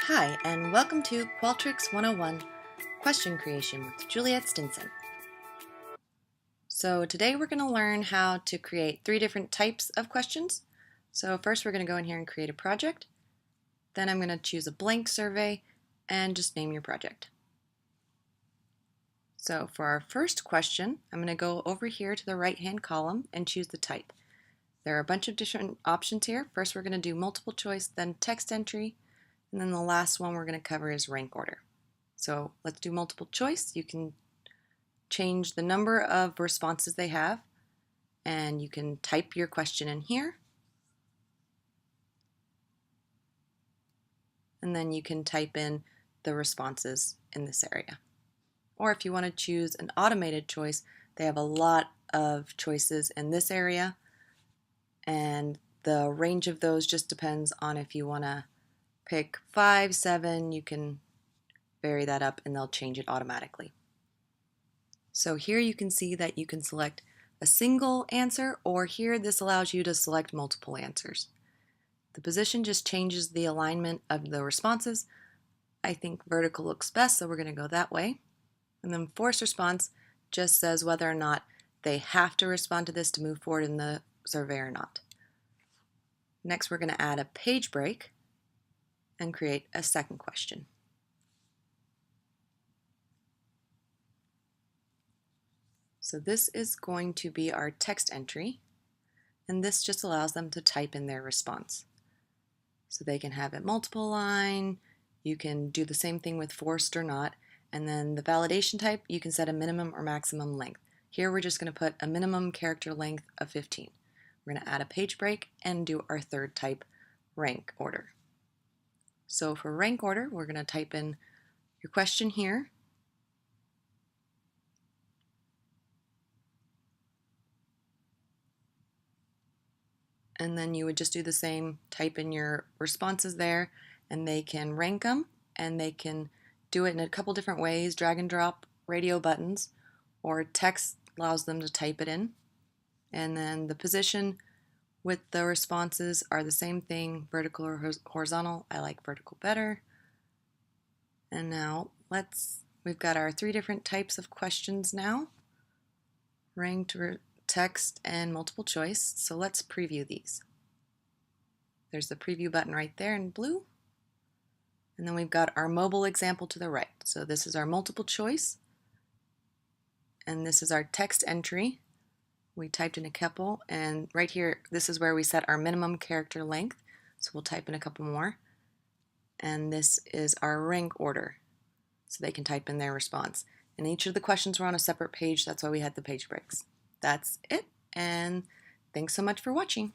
Hi, and welcome to Qualtrics 101 Question Creation with Juliet Stinson. So today we're going to learn how to create 3 different types of questions. So first we're going to go in here and create a project. Then I'm going to choose a blank survey and just name your project. So for our first question, I'm going to go over here to the right-hand column and choose the type. There are a bunch of different options here. First we're going to do multiple choice, then text entry, and then the last one we're going to cover is rank order. So let's do multiple choice. You can change the number of responses they have, and you can type your question in here. And then you can type in the responses in this area. Or if you want to choose an automated choice, they have a lot of choices in this area, and the range of those just depends on if you want to pick 5, 7, you can vary that up and they'll change it automatically. So here you can see that you can select a single answer, or here this allows you to select multiple answers. The position just changes the alignment of the responses. I think vertical looks best, so we're going to go that way. And then force response just says whether or not they have to respond to this to move forward in the survey or not. Next, we're going to add a page break and create a second question. So this is going to be our text entry, and this just allows them to type in their response. So they can have it multiple line, you can do the same thing with forced or not, and then the validation type, you can set a minimum or maximum length. Here we're just going to put a minimum character length of 15. We're going to add a page break and do our third type, rank order. So for rank order, we're going to type in your question here. And then you would just do the same, type in your responses there, and they can rank them, and they can do it in a couple different ways, drag and drop radio buttons, or text allows them to type it in. And then the position with the responses are the same thing, vertical or horizontal. I like vertical better. And now we've got our 3 different types of questions now, ranked, text, and multiple choice. So let's preview these. There's the preview button right there in blue. And then we've got our mobile example to the right. So this is our multiple choice. And this is our text entry. We typed in a couple, and right here, this is where we set our minimum character length. So we'll type in a couple more. And this is our rank order. So they can type in their response. And each of the questions were on a separate page. That's why we had the page breaks. That's it, and thanks so much for watching.